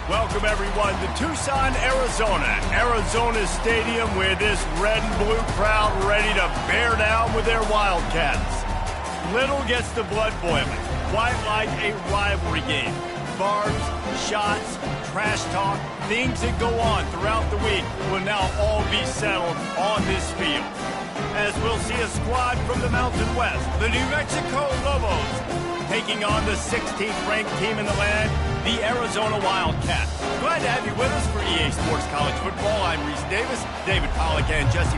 Welcome, everyone, to Tucson, Arizona. Arizona's stadium with this red and blue crowd ready to bear down with their Wildcats. Little gets the blood boiling, quite like a rivalry game. Barbs, shots, trash talk, things that go on throughout the week will now all be settled on this field. As we'll see a squad from the Mountain West, the New Mexico Lobos, taking on the 16th ranked team in the land, the Arizona Wildcats. Glad to have you with us for EA Sports College Football. I'm Reese Davis, David Pollack, and Jesse.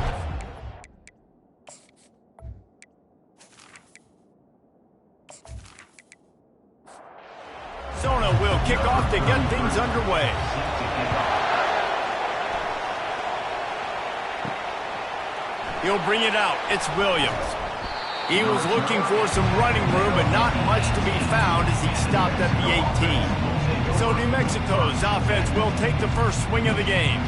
Arizona will kick off to get things underway. He'll bring it out. It's Williams. He was looking for some running room, but not much to be found as he stopped at the 18. So New Mexico's offense will take the first swing of the game.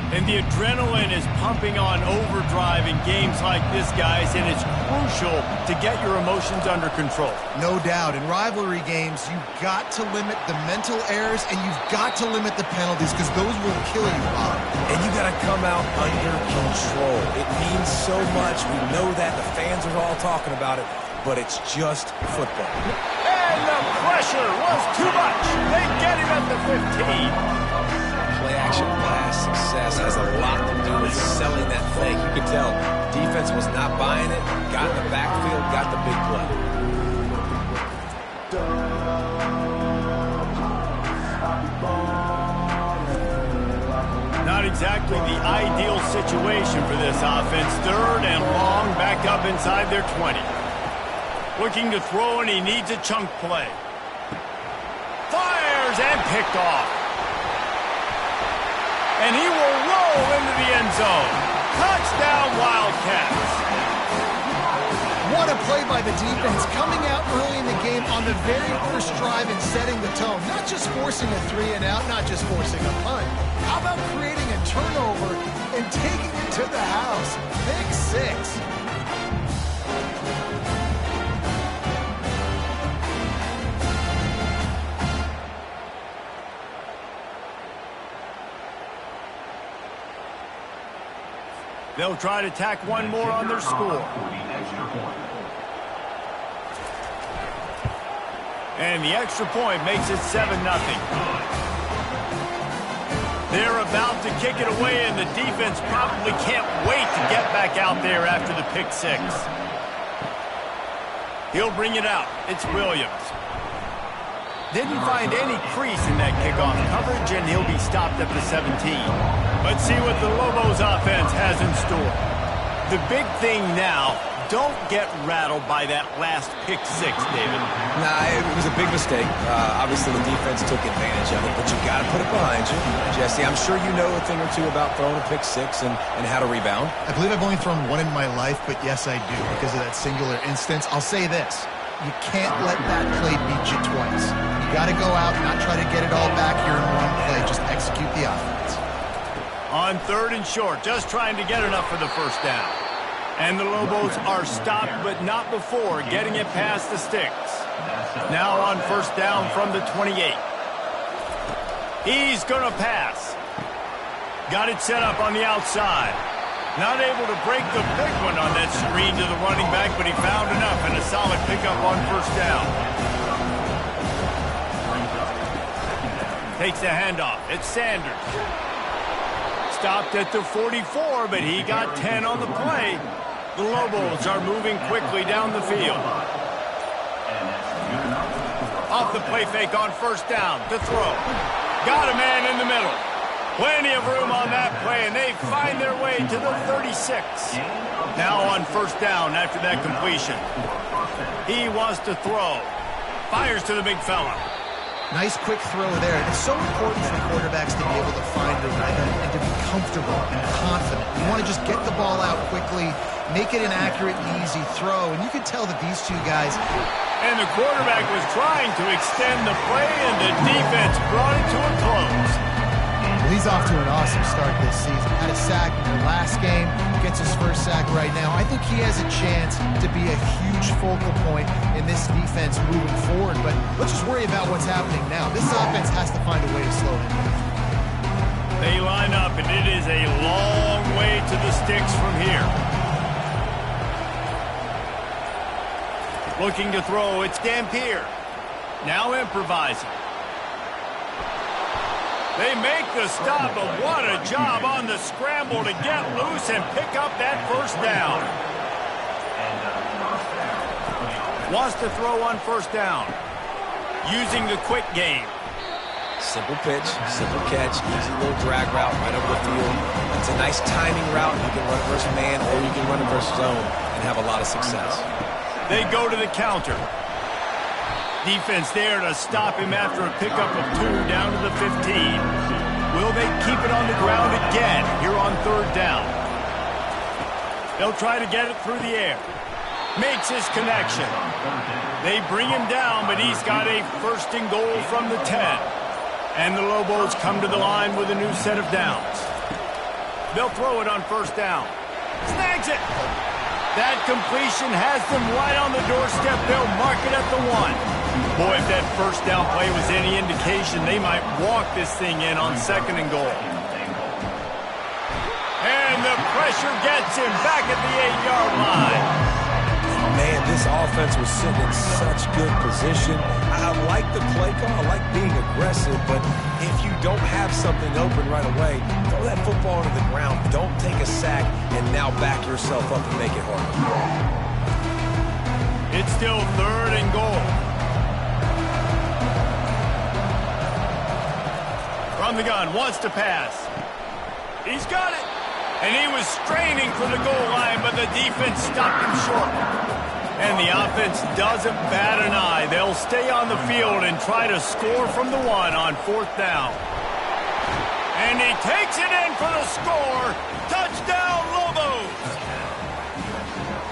And the adrenaline is pumping on overdrive in games like this, guys, and it's crucial to get your emotions under control. No doubt. In rivalry games, you've got to limit the mental errors, and you've got to limit the penalties, because those will kill you, Bob. And you got to come out under control. It means so much. We know that. The fans are all talking about it, but it's just football. And the pressure was too much. They get him at the 15. Play-action pass success has a lot to do with selling that fake. You could tell defense was not buying it, got in the backfield, got the big play. Not exactly the ideal situation for this offense. Third and long, back up inside their 20. Looking to throw, and he needs a chunk play. Fires and picked off. And he will roll into the end zone. Touchdown, Wildcats. What a play by the defense, coming out early in the game on the very first drive and setting the tone. Not just forcing a 3-and-out, not just forcing a punt. How about creating a turnover and taking it to the house? Pick 6. They'll try to tack one more on their score. And the extra point makes it 7-0. They're about to kick it away, and the defense probably can't wait to get back out there after the pick 6. He'll bring it out. It's Williams. Didn't find any crease in that kickoff coverage, and he'll be stopped at the 17. Let's see what the Lobos offense has in store. The big thing now, don't get rattled by that last pick 6, David. Nah, it was a big mistake. Obviously, the defense took advantage of it, but you got to put it behind you. Jesse, I'm sure you know a thing or two about throwing a pick 6 and how to rebound. I believe I've only thrown one in my life, but yes, I do, because of that singular instance. I'll say this. You can't let that play beat you twice. You got to go out and not try to get it all back here in one play. Just execute the offense. On 3rd and short, just trying to get enough for the first down. And the Lobos are stopped, but not before getting it past the sticks. Now on 1st down from the 28. He's going to pass. Got it set up on the outside. Not able to break the big one on that screen to the running back, but he found enough and a solid pickup on 1st down. Takes the handoff. It's Sanders. Stopped at the 44, but he got 10 on the play. The Lobos are moving quickly down the field. Off the play fake on 1st down to throw. Got a man in the middle. Plenty of room on that play, and they find their way to the 36. Now on 1st down after that completion. He wants to throw. Fires to the big fella. Nice quick throw there. And it's so important for quarterbacks to be able to find the rhythm and to be comfortable and confident. You want to just get the ball out quickly, make it an accurate and easy throw. And you can tell that these two guys... And the quarterback was trying to extend the play, and the defense brought it to a close. Well, he's off to an awesome start this season. Had a sack in their last game, gets his first sack right now. I think he has a chance to be a huge focal point in this defense moving forward. But let's just worry about what's happening now. This offense has to find a way to slow him down. They line up, and it is a long way to the sticks from here. Looking to throw, it's Dampier. Now improvising. They make the stop, but what a job on the scramble to get loose and pick up that first down. Wants to throw on first down. Using the quick game. Simple pitch, simple catch, easy little drag route right over the field. It's a nice timing route. You can run it versus man or you can run it versus zone and have a lot of success. They go to the counter. Defense there to stop him after a pickup of 2 down to the 15. Will they keep it on the ground again here on third down? They'll try to get it through the air. Makes his connection. They bring him down, but he's got a first and goal from the 10. And the Lobos come to the line with a new set of downs. They'll throw it on first down. Snags it. That completion has them right on the doorstep. They'll mark it at the 1. Boy, if that first down play was any indication, they might walk this thing in on second and goal. And the pressure gets him back at the 8-yard line. Man, this offense was sitting in such good position. I like the play call. I like being aggressive, but if you don't have something open right away, throw that football to the ground. Don't take a sack and now back yourself up and make it harder. It's still third and goal. From the gun, wants to pass. He's got it. And he was straining for the goal line, but the defense stopped him short. And the offense doesn't bat an eye. They'll stay on the field and try to score from the 1 on fourth down. And he takes it in for the score. Touchdown, Lobos!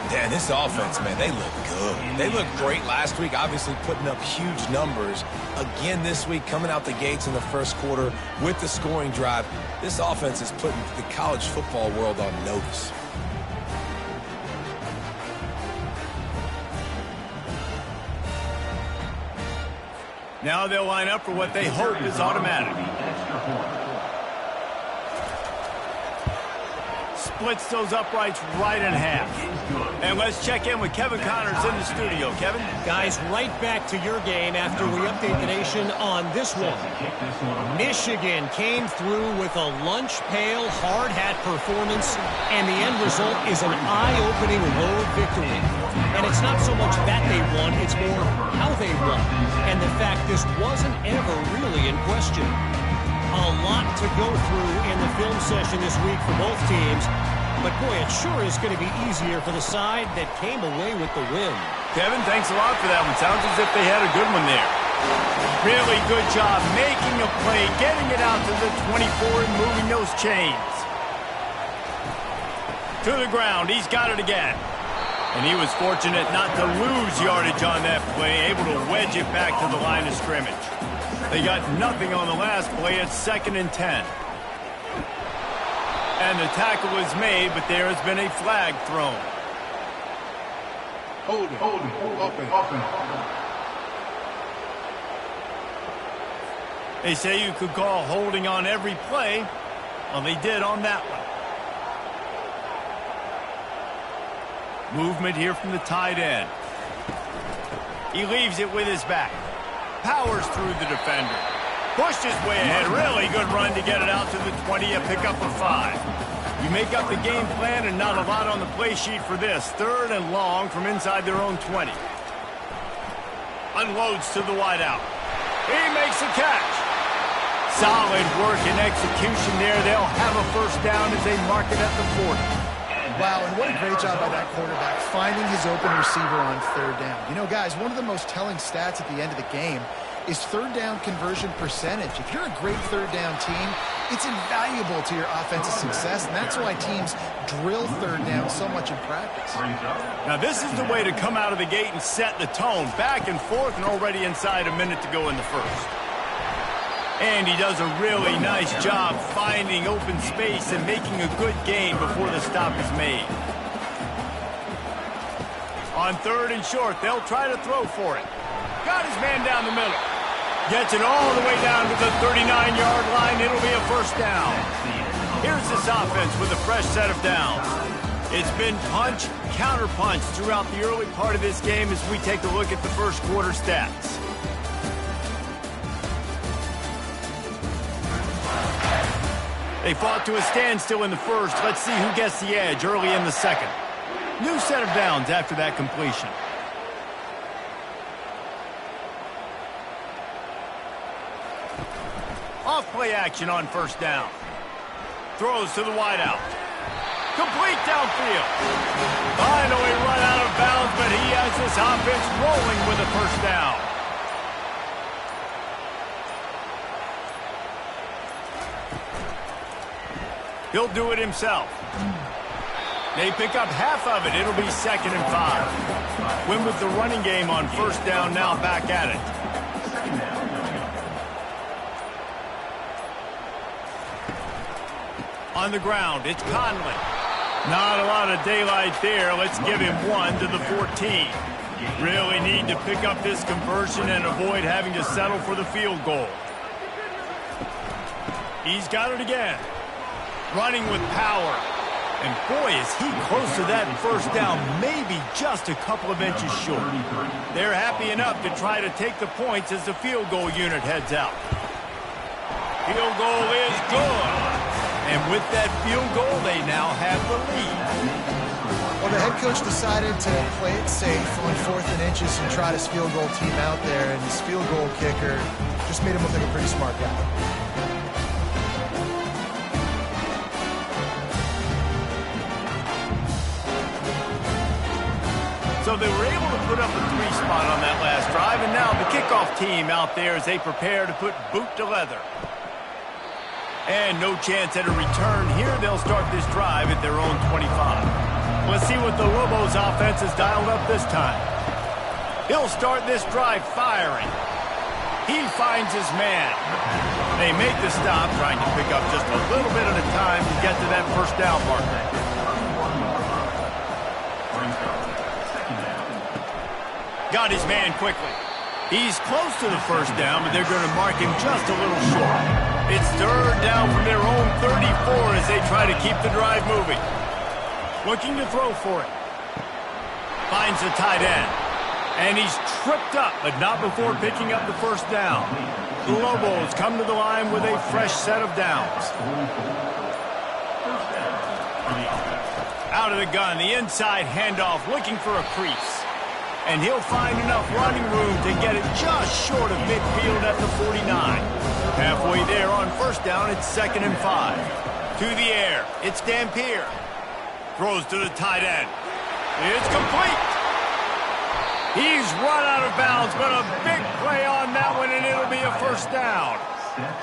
Yeah, this offense, man, they look good. They looked great last week, obviously putting up huge numbers. Again this week, coming out the gates in the first quarter with the scoring drive. This offense is putting the college football world on notice. Now they'll line up for what they hope is automatic. Splits those uprights right in half. And let's check in with Kevin Connors in the studio. Kevin? Guys, right back to your game after we update the nation on this one. Michigan came through with a lunch pail hard hat performance, and the end result is an eye-opening road victory. And it's not so much that they won, it's more how they won. And the fact this wasn't ever really in question. A lot to go through in the film session this week for both teams. But, boy, it sure is going to be easier for the side that came away with the win. Kevin, thanks a lot for that one. Sounds as if they had a good one there. Really good job making a play, getting it out to the 24 and moving those chains. To the ground. He's got it again. And he was fortunate not to lose yardage on that play, able to wedge it back to the line of scrimmage. They got nothing on the last play. It's 2nd and 10. And the tackle was made, but there has been a flag thrown. Hold it, open. They say you could call holding on every play. Well, they did on that one. Movement here from the tight end. He leaves it with his back. Powers through the defender. Pushed his way ahead. Really good run to get it out to the 20, a pickup of 5. You make up the game plan and not a lot on the play sheet for this. 3rd and long from inside their own 20. Unloads to the wideout. He makes a catch. Solid work and execution there. They'll have a first down as they mark it at the 40. Wow, and what a great job by that quarterback, finding his open receiver on 3rd down. You know, guys, one of the most telling stats at the end of the game is 3rd down conversion percentage. If you're a great 3rd down team, it's invaluable to your offensive success, and that's why teams drill 3rd down so much in practice. Now, this is the way to come out of the gate and set the tone. Back and forth and already inside a minute to go in the first. And he does a really nice job finding open space and making a good gain before the stop is made. On 3rd and short, they'll try to throw for it. Got his man down the middle. Gets it all the way down to the 39-yard line. It'll be a first down. Here's this offense with a fresh set of downs. It's been punch, counter-punch throughout the early part of this game as we take a look at the first quarter stats. They fought to a standstill in the first. Let's see who gets the edge early in the second. New set of downs after that completion. Off play action on first down. Throws to the wideout. Complete downfield. Finally run out of bounds, but he has this offense rolling with a first down. He'll do it himself. They pick up half of it. It'll be 2nd and 5. Win with the running game on first down, now back at it. On the ground, it's Conley. Not a lot of daylight there. Let's give him 1 to the 14. Really need to pick up this conversion and avoid having to settle for the field goal. He's got it again. Running with power. And boy, is he close to that first down, maybe just a couple of inches short. They're happy enough to try to take the points as the field goal unit heads out. Field goal is good. And with that field goal, they now have the lead. Well, the head coach decided to play it safe on 4th and inches and try his field goal team out there, and his field goal kicker just made him look like a pretty smart guy. So they were able to put up a 3 spot on that last drive, and now the kickoff team out there as they prepare to put boot to leather. And no chance at a return here. They'll start this drive at their own 25. Let's see what the Lobos offense has dialed up this time. He'll start this drive firing. He finds his man. They make the stop, trying to pick up just a little bit at a time to get to that first down marker. Got his man quickly. He's close to the first down, but they're going to mark him just a little short. It's 3rd down from their own 34 as they try to keep the drive moving. Looking to throw for it. Finds the tight end. And he's tripped up, but not before picking up the first down. The Lobos come to the line with a fresh set of downs. Out of the gun, the inside handoff, looking for a crease. And he'll find enough running room to get it just short of midfield at the 49. Halfway there on first down, it's 2nd and 5. To the air, it's Dampier. Throws to the tight end. It's complete. He's run out of bounds, but a big play on that one, and it'll be a first down.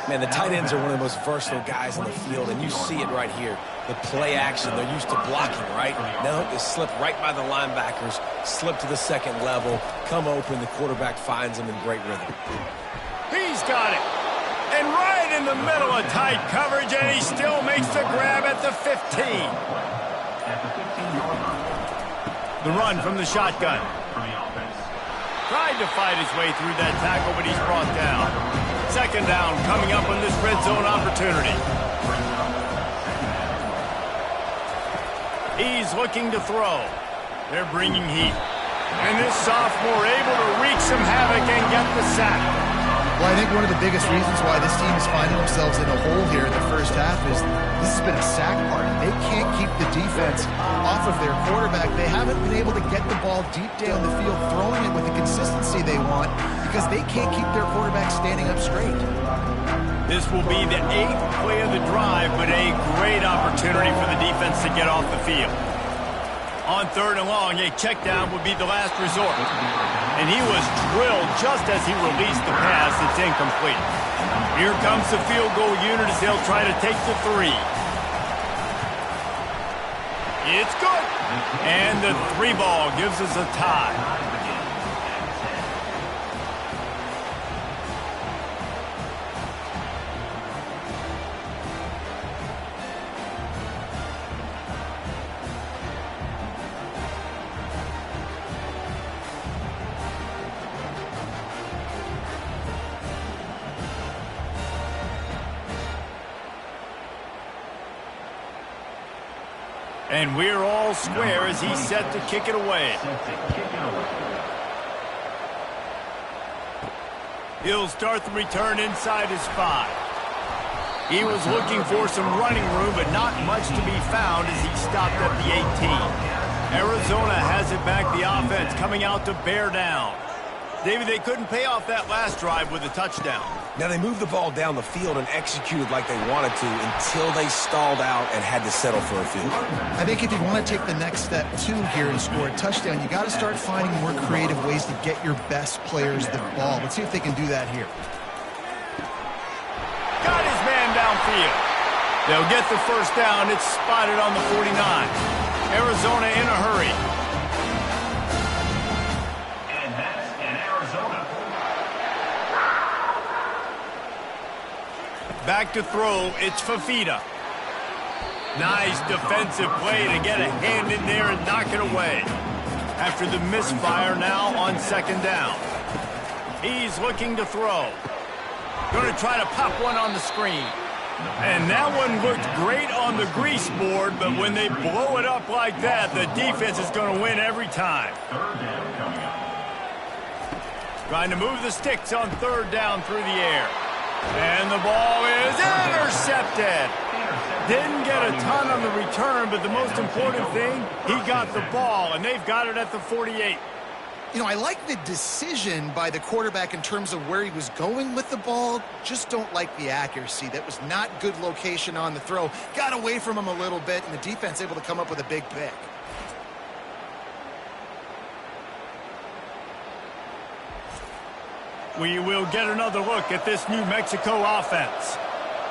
Man, the tight ends are one of the most versatile guys on the field, and you see it right here. The play action, they're used to blocking, right? Now they slip right by the linebackers, slip to the second level, come open, the quarterback finds them in great rhythm. He's got it. And right in the middle of tight coverage, and he still makes the grab at the 15. The run from the shotgun. Tried to fight his way through that tackle, but he's brought down. 2nd down coming up on this red zone opportunity. He's looking to throw. They're bringing heat. And this sophomore able to wreak some havoc and get the sack. Well, I think one of the biggest reasons why this team is finding themselves in a hole here in the first half is this has been a sack party. They can't keep the defense off of their quarterback. They haven't been able to get the ball deep down the field, throwing it with the consistency they want because they can't keep their quarterback standing up straight. This will be the 8th play of the drive, but a great opportunity for the defense to get off the field. On 3rd and long, a check down would be the last resort. And he was drilled just as he released the pass. It's incomplete. Here comes the field goal unit as they'll try to take the 3. It's good. And the 3 ball gives us a tie. And we're all square as he's set to kick it away. He'll start the return inside his 5. He was looking for some running room, but not much to be found as he stopped at the 18. Arizona has it back, the offense coming out to bear down. David, they couldn't pay off that last drive with a touchdown. Now, they moved the ball down the field and executed like they wanted to until they stalled out and had to settle for a field goal. I think if you want to take the next step, too, here and score a touchdown, you got to start finding more creative ways to get your best players the ball. Let's see if they can do that here. Got his man downfield. They'll get the first down. It's spotted on the 49. Arizona in a hurry. Back to throw, it's Fafita. Nice defensive play to get a hand in there and knock it away. After the misfire, now on second down. He's looking to throw. Going to try to pop one on the screen. And that one looked great on the grease board, but when they blow it up like that, the defense is going to win every time. Trying to move the sticks on third down through the air. And the ball is intercepted. Didn't get a ton on the return, but the most important thing, he got the ball, and they've got it at the 48. You know, I like the decision by the quarterback in terms of where he was going with the ball. Just don't like the accuracy. That was not good location on the throw. Got away from him a little bit, and the defense able to come up with a big pick. We will get another look at this New Mexico offense.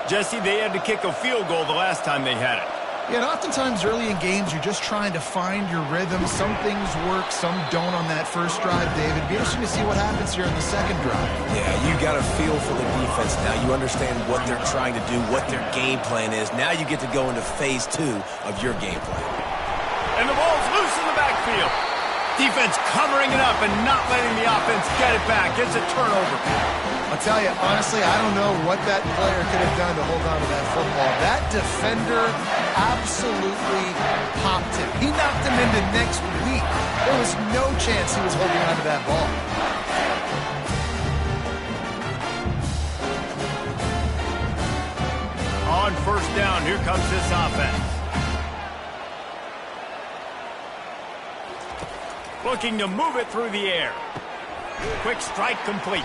Jesse, they had to kick a field goal the last time they had it. Yeah, and oftentimes early in games, you're just trying to find your rhythm. Some things work, some don't on that first drive, David. Be interesting to see what happens here in the second drive. Yeah, you got a feel for the defense now. You understand what they're trying to do, what their game plan is. Now you get to go into phase 2 of your game plan. And the ball's loose in the backfield. Defense covering it up and not letting the offense get it back. It's a turnover. I'll tell you, honestly, I don't know what that player could have done to hold on to that football. That defender absolutely popped him. He knocked him into next week. There was no chance he was holding on to that ball. On first down, here comes this offense. Looking to move it through the air. Quick strike complete.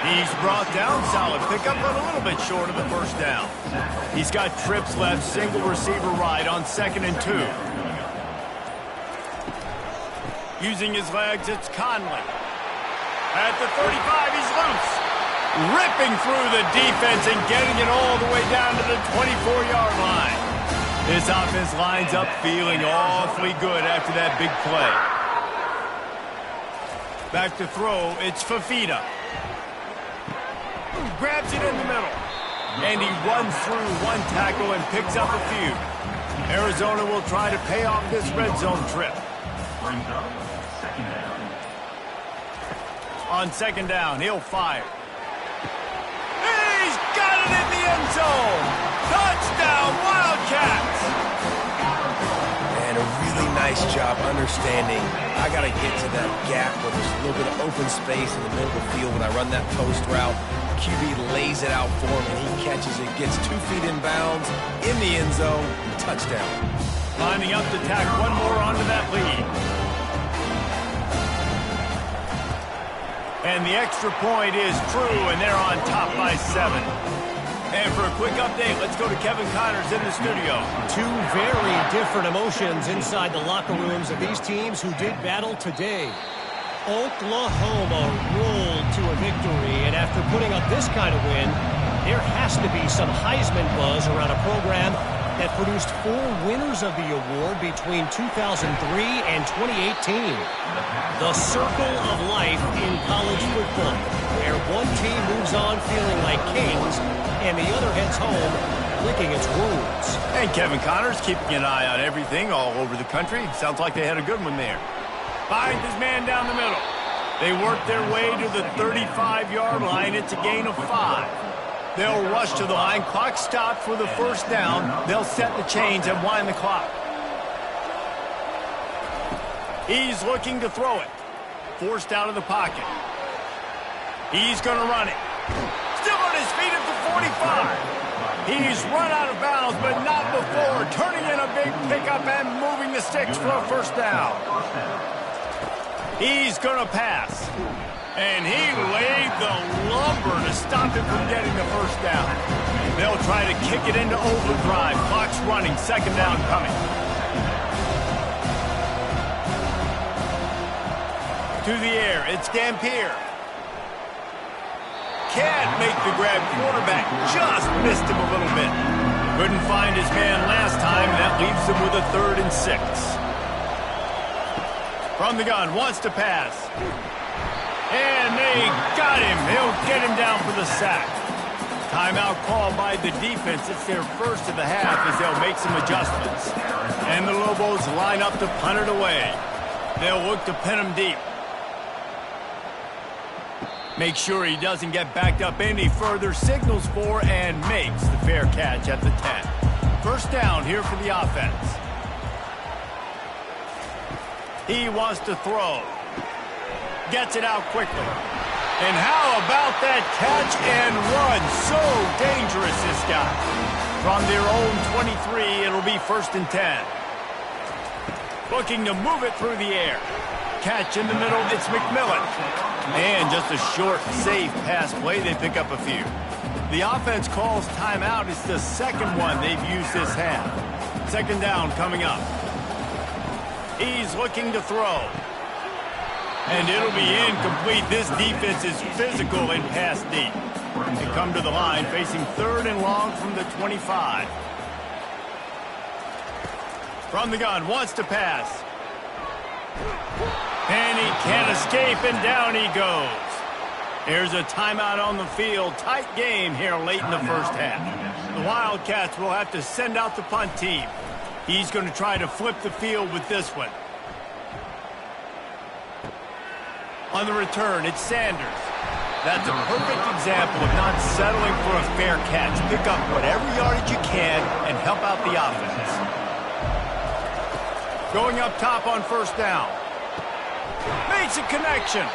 He's brought down, solid pickup, but a little bit short of the first down. He's got trips left, single receiver right on 2nd and 2. Using his legs, it's Conley. At the 35, he's loose. Ripping through the defense and getting it all the way down to the 24-yard line. This offense lines up feeling awfully good after that big play. Back to throw, it's Fafita. Grabs it in the middle. And he runs through one tackle and picks up a few. Arizona will try to pay off this red zone trip. On second down, he'll fire. He's got it in the end zone! Touchdown, Wildcats! And a really nice job understanding I got to get to that gap where there's a little bit of open space in the middle of the field when I run that post route. QB lays it out for him, and he catches it, gets 2 feet in bounds, in the end zone, touchdown. Lining up to tack one more onto that lead. And the extra point is true, and they're on top by 7. And for a quick update, let's go to Kevin Connors in the studio. 2 very different emotions inside the locker rooms of these teams who did battle today. Oklahoma rolled to a victory, and after putting up this kind of win, there has to be some Heisman buzz around a program that produced 4 winners of the award between 2003 and 2018. The circle of life in college football, where one team moves on feeling like kings, and the other heads home licking its wounds. And Kevin Connors keeping an eye on everything all over the country. Sounds like they had a good one there. Finds his man down the middle. They work their way to the 35-yard line. It's a gain of 5. They'll rush to the line. Clock stopped for the first down. They'll set the chains and wind the clock. He's looking to throw it. Forced out of the pocket. He's going to run it. Still on his feet at the 45. He's run out of bounds, but not before turning in a big pickup and moving the sticks for a first down. He's going to pass. And he laid the lumber to stop him from getting the first down. They'll try to kick it into overdrive. Clock's running. Second down coming. To the air. It's Dampier. Can't make the grab. Quarterback just missed him a little bit. Couldn't find his man last time. That leaves him with a 3rd and 6. From the gun. Wants to pass. And they got him. He'll get him down for the sack. Timeout called by the defense. It's their first of the half as they'll make some adjustments. And the Lobos line up to punt it away. They'll look to pin him deep. Make sure he doesn't get backed up any further. Signals for and makes the fair catch at the 10. First down here for the offense. He wants to throw. Gets it out quickly. And how about that catch and run? So dangerous, this guy. From their own 23, it'll be 1st and 10. Looking to move it through the air. Catch in the middle, it's McMillan. And just a short, safe pass play, they pick up a few. The offense calls timeout. It's the second one they've used this half. Second down coming up. He's looking to throw. And it'll be incomplete. This defense is physical and pass deep. They come to the line facing 3rd and long from the 25. From the gun, wants to pass. And he can't escape, and down he goes. Here's a timeout on the field. Tight game here late in the first half. The Wildcats will have to send out the punt team. He's going to try to flip the field with this one. On the return, it's Sanders. That's a perfect example of not settling for a fair catch. Pick up whatever yardage you can and help out the offense. Going up top on first down. Makes a connection.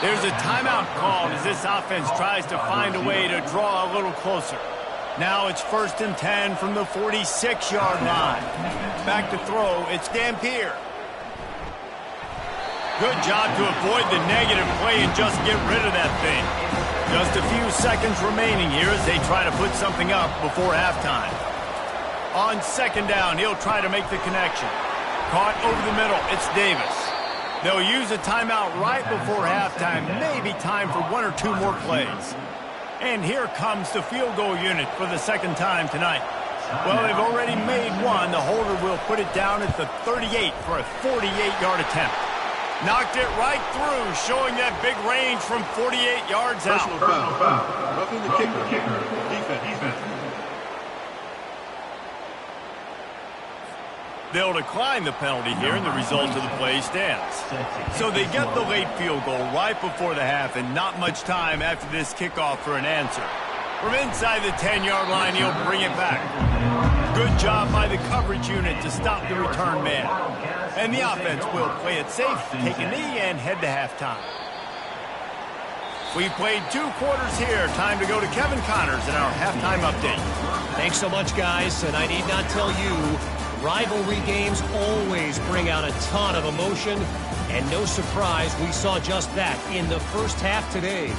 There's a timeout called as this offense tries to find a way to draw a little closer. Now it's 1st and 10 from the 46-yard line. Back to throw, it's Dampier. Good job to avoid the negative play and just get rid of that thing. Just a few seconds remaining here as they try to put something up before halftime. On second down, he'll try to make the connection. Caught over the middle, it's Davis. They'll use a timeout right before halftime. Maybe time for 1 or 2 more plays. And here comes the field goal unit for the second time tonight. Well, they've already made one. The holder will put it down at the 38 for a 48-yard attempt. Knocked it right through, showing that big range from 48 yards out. Personal foul. Roughing the kicker. Defense. They'll decline the penalty here, and the result of the play stands. So they get the late field goal right before the half, and not much time after this kickoff for an answer. From inside the 10-yard line, he'll bring it back. Good job by the coverage unit to stop the return man. And the offense will play it safe, take a knee, and head to halftime. We played 2 quarters here. Time to go to Kevin Connors in our halftime update. Thanks so much, guys. And I need not tell you, rivalry games always bring out a ton of emotion. And no surprise, we saw just that in the first half today.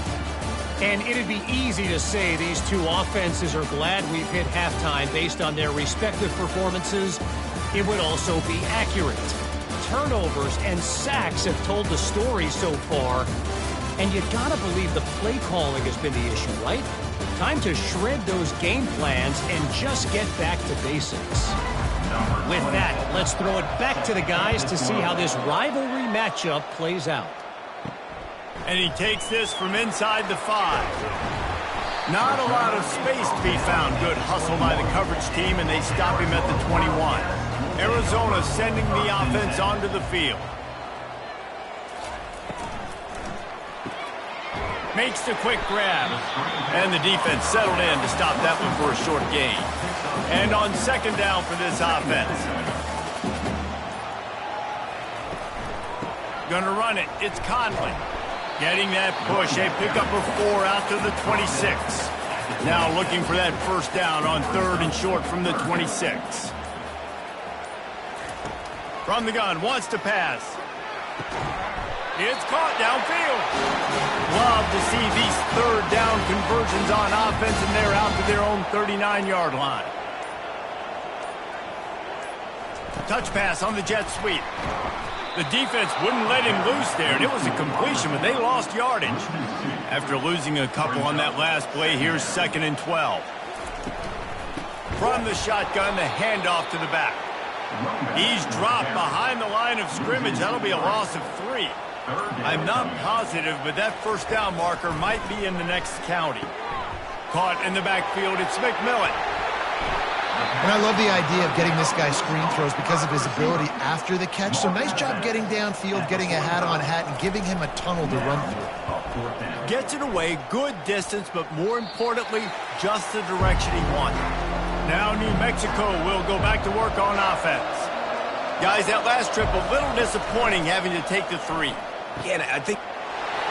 And it'd be easy to say these two offenses are glad we've hit halftime based on their respective performances. It would also be accurate. Turnovers and sacks have told the story so far. And you gotta believe the play calling has been the issue, right? Time to shred those game plans and just get back to basics. With that, let's throw it back to the guys to see how this rivalry matchup plays out. And he takes this from inside the 5. Not a lot of space to be found. Good hustle by the coverage team, and they stop him at the 21. Arizona sending the offense onto the field. Makes the quick grab. And the defense settled in to stop that one for a short gain. And on second down for this offense. Gonna run it. It's Conley. Getting that push. A pickup of 4 out to the 26. Now looking for that first down on 3rd and short from the 26. From the gun, wants to pass. It's caught downfield. Love to see these 3rd down conversions on offense, and they're out to their own 39-yard line. Touch pass on the jet sweep. The defense wouldn't let him loose there, and it was a completion, but they lost yardage. After losing a couple on that last play, here's 2nd and 12. From the shotgun, the handoff to the back. He's dropped behind the line of scrimmage. That'll be a loss of 3. I'm not positive, but that first down marker might be in the next county. Caught in the backfield, it's McMillan. And I love the idea of getting this guy screen throws because of his ability after the catch. So nice job getting downfield, getting a hat-on-hat, and giving him a tunnel to run through. Gets it away, good distance, but more importantly, just the direction he wanted. Now New Mexico will go back to work on offense. Guys, that last trip a little disappointing having to take the 3. Yeah, I think...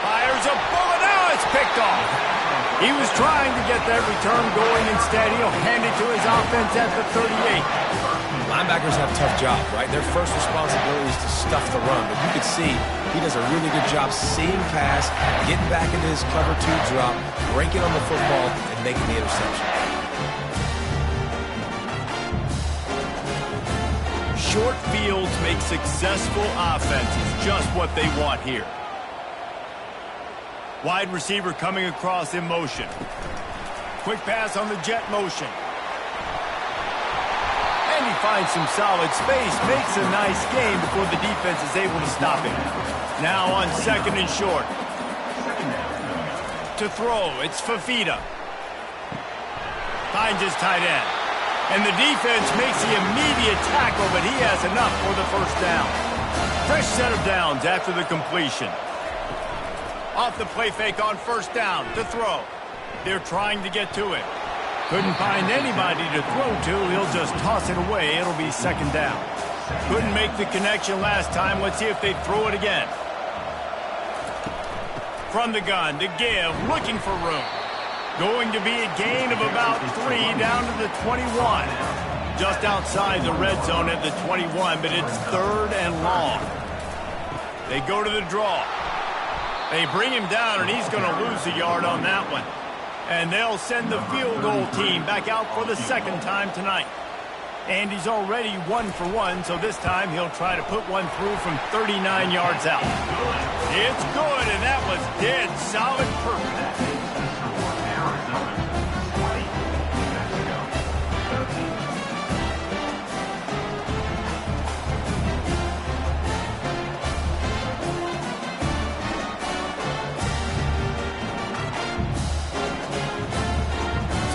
Fires a bullet. Now it's picked off. He was trying to get that return going. Instead, he'll hand it to his offense at the 38. Linebackers have a tough job, right? Their first responsibility is to stuff the run, but you can see he does a really good job seeing pass, getting back into his cover 2 drop, breaking on the football, and making the interception. Short fields make successful offenses, just what they want here. Wide receiver coming across in motion. Quick pass on the jet motion. And he finds some solid space, makes a nice gain before the defense is able to stop him. Now on 2nd and short. To throw, it's Fafita. Finds his tight end. And the defense makes the immediate tackle, but he has enough for the first down. Fresh set of downs after the completion. Off the play fake on first down to throw. They're trying to get to it. Couldn't find anybody to throw to. He'll just toss it away. It'll be 2nd down. Couldn't make the connection last time. Let's see if they throw it again. From the gun to give, looking for room. Going to be a gain of about 3 down to the 21. Just outside the red zone at the 21, but it's 3rd and long. They go to the draw. They bring him down, and he's going to lose a yard on that one. And they'll send the field goal team back out for the 2nd time tonight. And he's already 1 for 1, so this time he'll try to put one through from 39 yards out. It's good, and that was dead solid perfect.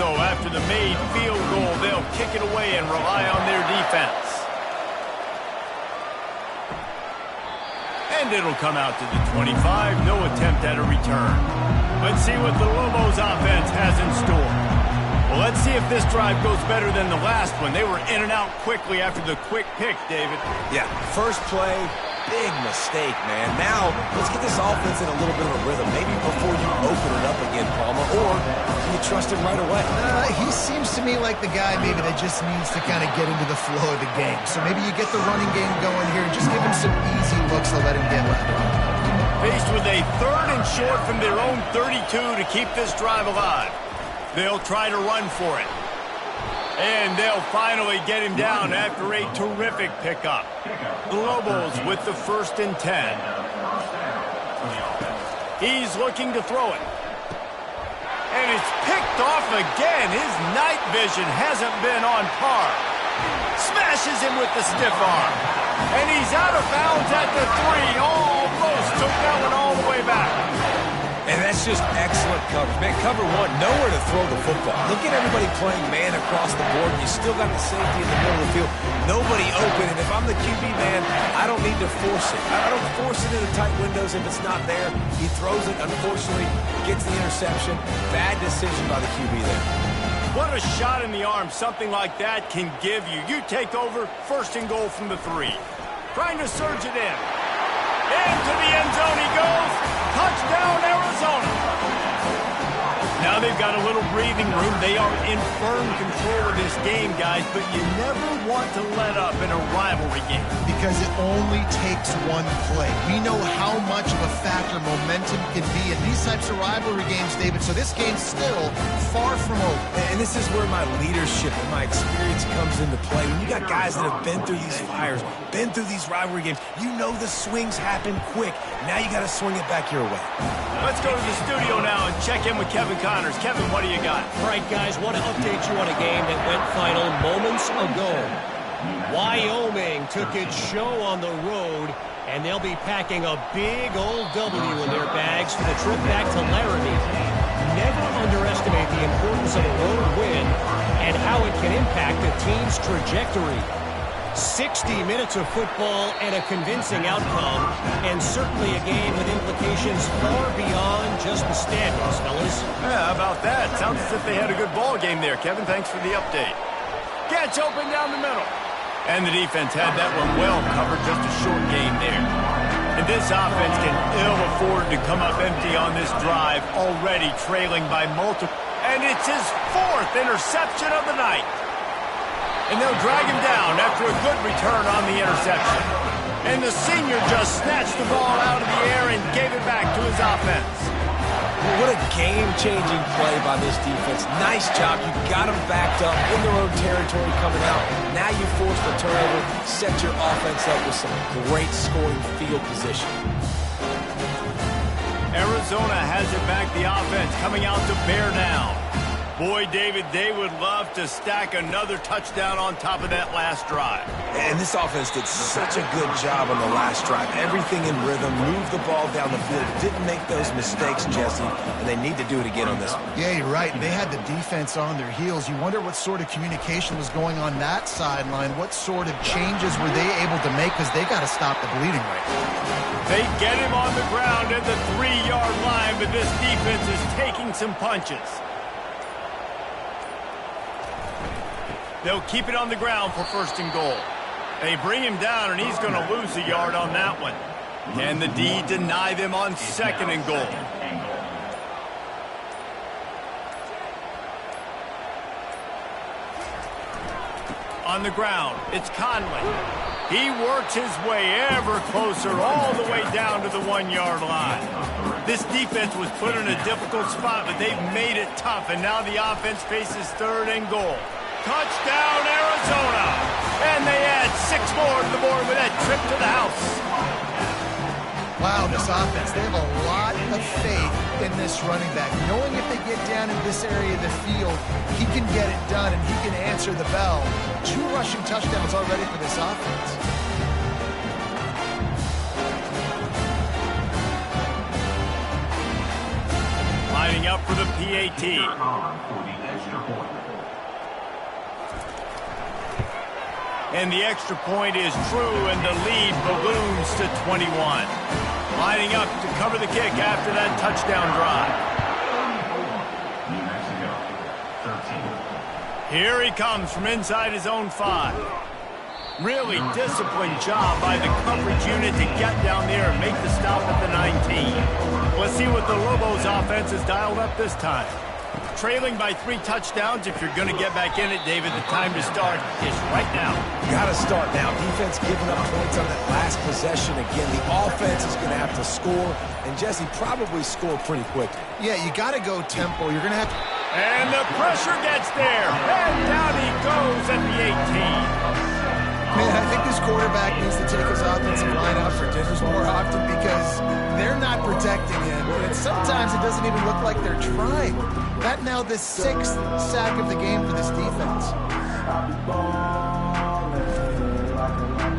So after the made field goal, they'll kick it away and rely on their defense. And it'll come out to the 25. No attempt at a return. Let's see what the Lobos offense has in store. Well, let's see if this drive goes better than the last one. They were in and out quickly after the quick pick, David. Yeah, first play, big mistake, man. Now, let's get this offense in a little bit of a rhythm. Maybe before you open it up again, Palmer, or can you trust him right away? He seems to me like the guy maybe that just needs to kind of get into the flow of the game. So maybe you get the running game going here and just give him some easy looks to let him get left. Faced with a 3rd and short from their own 32 to keep this drive alive. They'll try to run for it. And they'll finally get him down after a terrific pickup. The Lobos with the 1st and 10. He's looking to throw it. And it's picked off again. His night vision hasn't been on par. Smashes him with the stiff arm. And he's out of bounds at the 3. Almost took that one all the way back. And that's just excellent coverage. Man, cover 1, nowhere to throw the football. Look at everybody playing man across the board. You still got the safety in the middle of the field. Nobody open. And if I'm the QB, man, I don't need to force it. I don't force it into tight windows if it's not there. He throws it, unfortunately, gets the interception. Bad decision by the QB there. What a shot in the arm something like that can give you. You take over, 1st and goal from the 3. Trying to surge it in. Into the end zone he goes. Touchdown, Arizona. Now they've got a little breathing room. They are in firm control of this game, guys, but you never want to let up in a rivalry game. Because it only takes one play. We know how much of a factor momentum can be in these types of rivalry games, David, so this game's still far from over. And this is where my leadership and my experience comes into play. When you got guys that have been through these fires, been through these rivalry games, you know the swings happen quick. Now you got to swing it back your way. Let's go to the studio now and check in with Kevin Connors. Kevin, what do you got? All right, guys, want to update you on a game that went final moments ago. Wyoming took its show on the road, and they'll be packing a big old W in their bags for the trip back to Laramie. Never underestimate the importance of a road win and how it can impact a team's trajectory. 60 minutes of football and a convincing outcome, and certainly a game with implications far beyond just the standings, fellas. Yeah, how about that? Sounds as if they had a good ball game there, Kevin. Thanks for the update. Catch open down the middle. And the defense had that one well covered, just a short game there. And this offense can ill afford to come up empty on this drive, already trailing by multiple. And it's his 4th interception of the night. And they'll drag him down after a good return on the interception. And the senior just snatched the ball out of the air and gave it back to his offense. What a game-changing play by this defense. Nice job. You got them backed up in their own territory coming out. Now you force the turnover, set your offense up with some great scoring field position. Arizona has it back, the offense coming out to bear down. Boy, David, they would love to stack another touchdown on top of that last drive. And this offense did such a good job on the last drive. Everything in rhythm, moved the ball down the field, didn't make those mistakes, Jesse, and they need to do it again on this one. Yeah, you're right. They had the defense on their heels. You wonder what sort of communication was going on that sideline. What sort of changes were they able to make, because they got to stop the bleeding right now. They get him on the ground at the 3-yard line, but this defense is taking some punches. They'll keep it on the ground for 1st and goal. They bring him down, and he's going to lose a yard on that one. Can the D deny them on 2nd and goal? On the ground, it's Conley. He works his way ever closer all the way down to the 1-yard line. This defense was put in a difficult spot, but they've made it tough, and now the offense faces 3rd and goal. Touchdown, Arizona! And they add 6 more to the board with that trip to the house. Wow, this offense, they have a lot of faith in this running back. Knowing if they get down in this area of the field, he can get it done and he can answer the bell. 2 rushing touchdowns already for this offense. Lining up for the PAT. And the extra point is true, and the lead balloons to 21. Lining up to cover the kick after that touchdown drive. Here he comes from inside his own 5. Really disciplined job by the coverage unit to get down there and make the stop at the 19. Let's see what the Lobos offense has dialed up this time. Trailing by 3 touchdowns. If you're going to get back in it, David, the time to start is right now. Got to start now. Defense giving up points on that last possession. Again, the offense is going to have to score, and Jesse probably score pretty quickly. Yeah, you got to go tempo. You're going to have to... And the pressure gets there. And down he goes at the 18. Man, I think this quarterback needs to take his offensive line out for dinners more often, because they're not protecting him. And sometimes it doesn't even look like they're trying. That now the 6th sack of the game for this defense.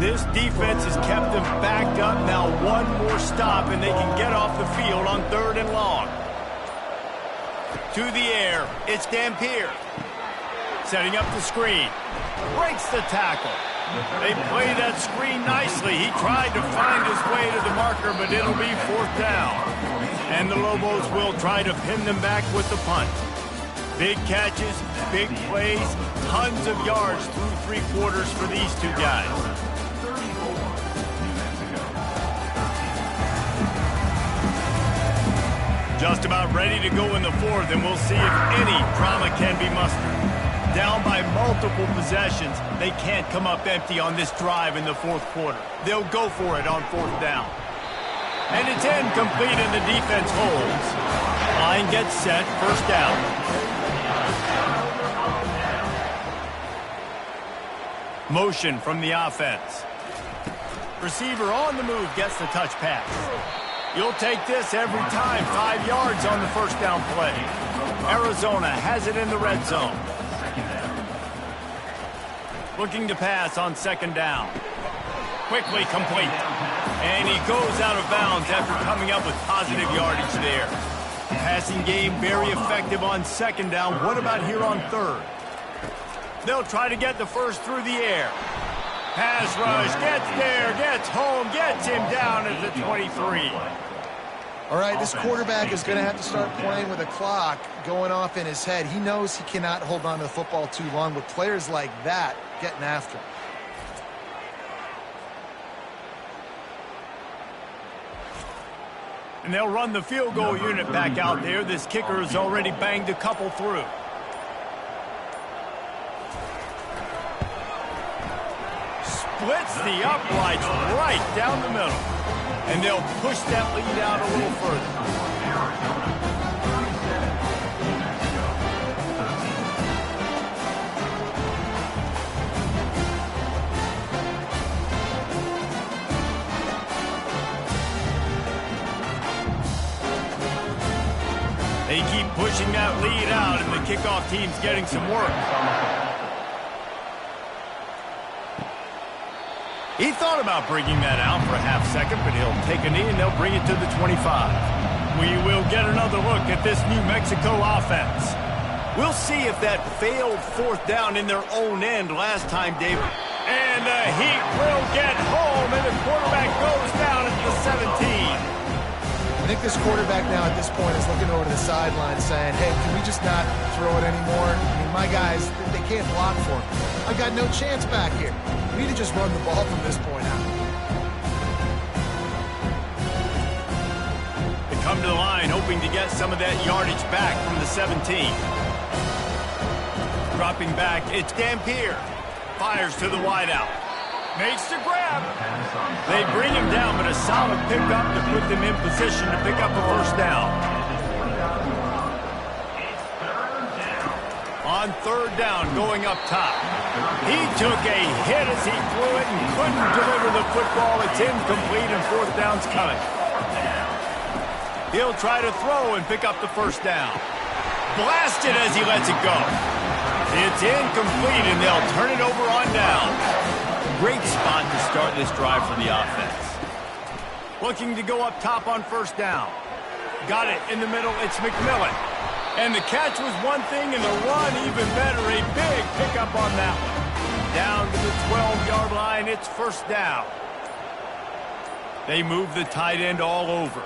This defense has kept them backed up. Now 1 more stop, and they can get off the field on 3rd and long. To the air, it's Dampier. Setting up the screen. Breaks the tackle. They play that screen nicely. He tried to find his way to the marker, but it'll be 4th down. And the Lobos will try to pin them back with the punt. Big catches, big plays, tons of yards through 3 quarters for these 2 guys. Just about ready to go in the fourth, and we'll see if any drama can be mustered. Down by multiple possessions, they can't come up empty on this drive in the fourth quarter. They'll go for it on fourth down. And it's incomplete, and the defense holds. Line gets set, first down. Motion from the offense. Receiver on the move gets the touch pass. You'll take this every time. 5 yards on the first down play. Arizona has it in the red zone. Looking to pass on second down. Quickly complete. And he goes out of bounds after coming up with positive yardage there. Passing game very effective on second down. What about here on third? They'll try to get the first through the air. Pass rush, gets there, gets home, gets him down at the 23. All right, this quarterback is going to have to start playing with a clock going off in his head. He knows he cannot hold on to the football too long with players like that getting after him. And they'll run the field goal unit back out there. This kicker has already banged a couple through. Splits the uprights right down the middle. And they'll push that lead out a little further. They keep pushing that lead out, and the kickoff team's getting some work. He thought about bringing that out for a half second, but he'll take a knee and they'll bring it to the 25. We will get another look at this New Mexico offense. We'll see if that failed fourth down in their own end last time, David. And the Heat will get home, and the quarterback goes down at the 17. I think this quarterback now at this point is looking over to the sideline saying, hey, can we just not throw it anymore? I mean, my guys, they can't block for me. I've got no chance back here. We need to just run the ball from this point out. They come to the line hoping to get some of that yardage back from the 17. Dropping back, it's Dampier. Fires to the wideout. Makes the grab. They bring him down, but a solid pickup to put them in position to pick up the first down. On third down, going up top. He took a hit as he threw it and couldn't deliver the football. It's incomplete, and fourth down's coming. He'll try to throw and pick up the first down. Blasted as he lets it go. It's incomplete, and they'll turn it over on down. Great spot to start this drive for the offense. Looking to go up top on first down. Got it in the middle. It's McMillan. And the catch was one thing, and the run even better. A big pickup on that one. Down to the 12-yard line. It's first down. They move the tight end all over.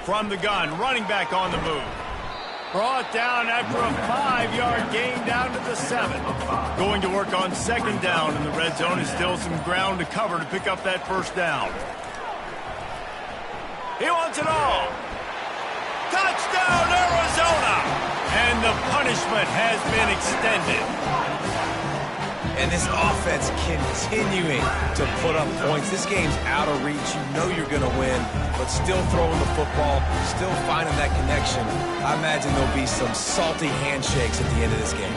From the gun, running back on the move. Brought down after a 5-yard gain down to the 7. Going to work on second down, and the red zone is still some ground to cover to pick up that first down. He wants it all. Touchdown, Arizona! And the punishment has been extended. And this offense continuing to put up points. This game's out of reach. You know you're going to win, but still throwing the football, still finding that connection. I imagine there'll be some salty handshakes at the end of this game.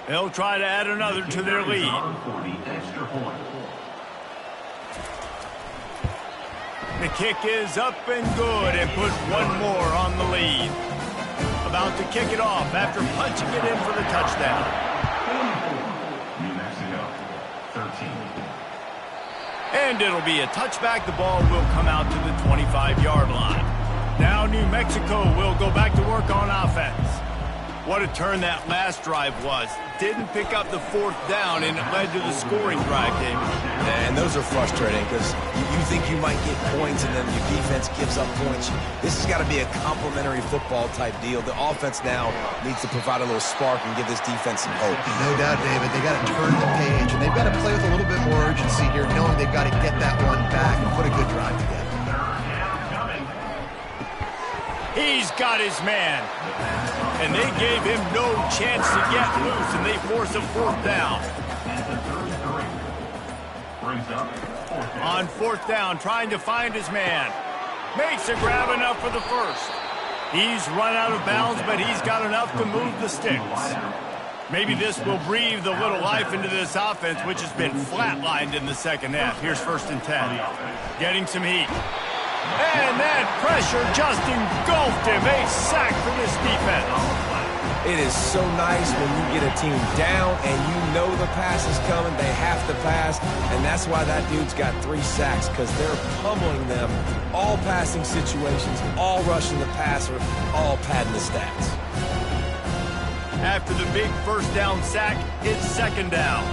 They'll try to add another to their lead. The kick is up and good, and put one more on the lead. About to kick it off after punching it in for the touchdown. New Mexico, 13. And it'll be a touchback. The ball will come out to the 25-yard line. Now New Mexico will go back to work on offense. What a turn that last drive was. Didn't pick up the 4th down, and it led to the scoring drive, David. And those are frustrating because you think you might get points and then your defense gives up points. This has got to be a complementary football type deal. The offense now needs to provide a little spark and give this defense some hope. No doubt, David. They got to turn the page, and they've got to play with a little bit more urgency here, knowing they've got to get that one back and put a good drive together. He's got his man. And they gave him no chance to get loose, and they force a 4th down. On 4th down, trying to find his man. Makes a grab enough for the first. He's run out of bounds, but he's got enough to move the sticks. Maybe this will breathe a little life into this offense, which has been flatlined in the second half. Here's 1st and 10. Getting some heat. And that pressure just engulfed him. A sack for this defense. It is so nice when you get a team down and you know the pass is coming. They have to pass, and that's why that dude's got 3 sacks, because they're pummeling them. All passing situations, all rushing the passer, all padding the stats. After the big 1st down sack, it's 2nd down.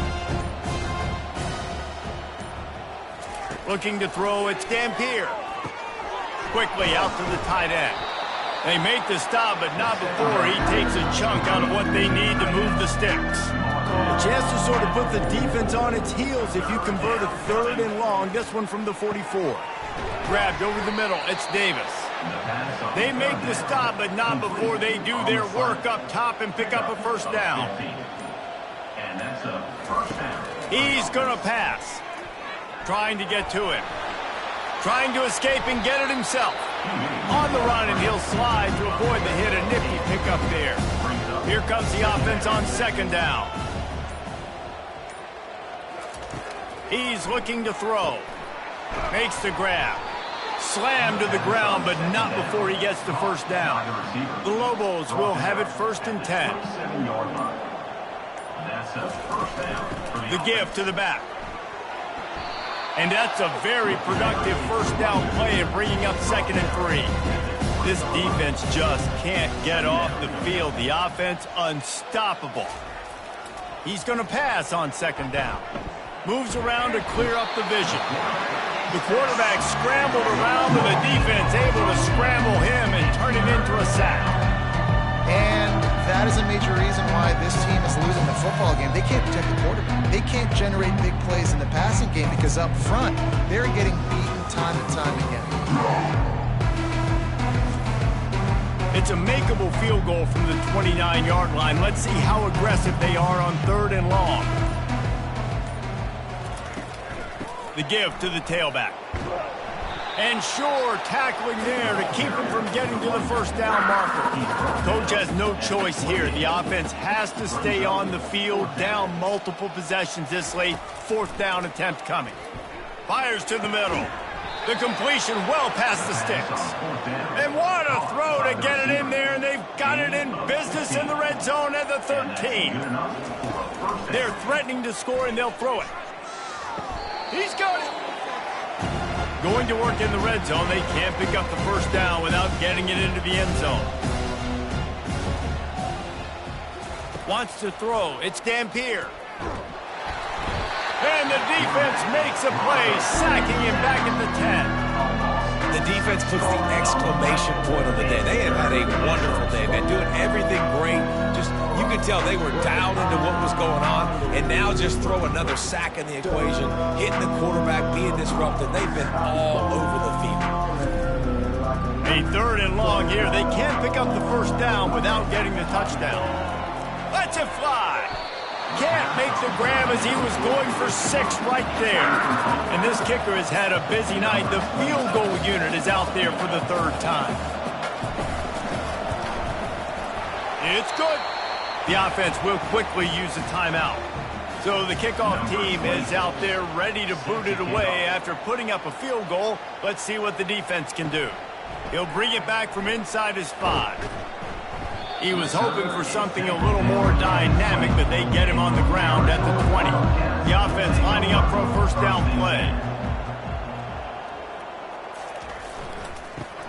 Looking to throw, it's Dampier. Quickly out to the tight end. They make the stop, but not before he takes a chunk out of what they need to move the sticks. A chance to sort of put the defense on its heels if you convert a 3rd and long. This one from the 44. Grabbed over the middle. It's Davis. They make the stop, but not before they do their work up top and pick up a 1st down. He's going to pass. Trying to get to it. Trying to escape and get it himself. On the run, and he'll slide to avoid the hit. A nifty pickup there. Here comes the offense on 2nd down. He's looking to throw. Makes the grab. Slammed to the ground, but not before he gets the 1st down. The Lobos will have it 1st and 10. The give to the back. And that's a very productive 1st down play and bringing up 2nd and 3. This defense just can't get off the field. The offense unstoppable. He's going to pass on 2nd down. Moves around to clear up the vision. The quarterback scrambled around, but the defense able to scramble him and turn it into a sack. And that is a major reason why this team is losing the football game. They can't protect the quarterback. They can't generate big plays in the passing game because up front, they're getting beaten time and time again. It's a makeable field goal from the 29-yard line. Let's see how aggressive they are on 3rd and long. The give to the tailback. And sure, tackling there to keep him from getting to the 1st down marker. Coach has no choice here. The offense has to stay on the field, down multiple possessions this late. 4th down attempt coming. Fires to the middle. The completion well past the sticks. And what a throw to get it in there, and they've got it in business in the red zone at the 13. They're threatening to score, and they'll throw it. He's got it. Going to work in the red zone. They can't pick up the 1st down without getting it into the end zone. Wants to throw. It's Dampier. And the defense makes a play, sacking him back at the 10. The defense puts the exclamation point on the day. They have had a wonderful day. They're doing everything great. Just, you could tell they were dialed into what was going on, and now just throw another sack in the equation, hitting the quarterback, being disrupted. They've been all over the field. A 3rd and long here. They can't pick up the 1st down without getting the touchdown. Lets it fly. Can't make the grab as he was going for 6 right there. And this kicker has had a busy night. The field goal unit is out there for the 3rd time. It's good. The offense will quickly use a timeout. So the kickoff team is out there ready to boot it away after putting up a field goal. Let's see what the defense can do. He'll bring it back from inside his 5. He was hoping for something a little more dynamic, but they get him on the ground at the 20. The offense lining up for a 1st down play.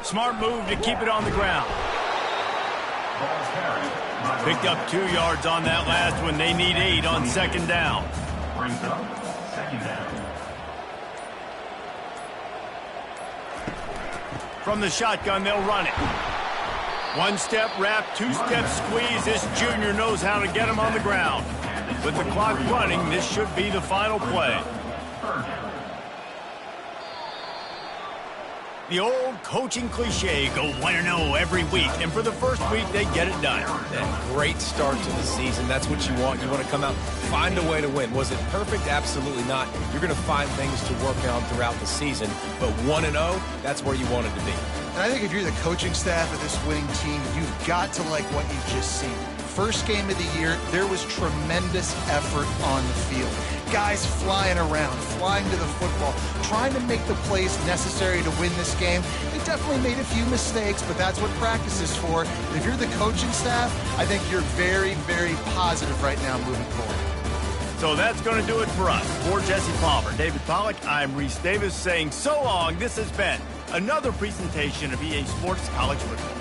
Smart move to keep it on the ground. Picked up 2 yards on that last one. They need 8 on second down. Brings up second down. From the shotgun, they'll run it. 1-step wrap, 2-step squeeze. This junior knows how to get him on the ground. With the clock running, this should be the final play. The old coaching cliche, go 1-0 every week, and for the first week, they get it done. That great start to the season. That's what you want. You want to come out, find a way to win. Was it perfect? Absolutely not. You're going to find things to work on throughout the season, but 1-0, that's where you want it to be. And I think if you're the coaching staff of this winning team, you've got to like what you've just seen. First game of the year, there was tremendous effort on the field. Guys flying around, flying to the football, trying to make the plays necessary to win this game. They definitely made a few mistakes, but that's what practice is for. And if you're the coaching staff, I think you're very, very positive right now moving forward. So that's going to do it for us. For Jesse Palmer, David Pollack, I'm Reese Davis saying so long. This has been another presentation of EA Sports College Football.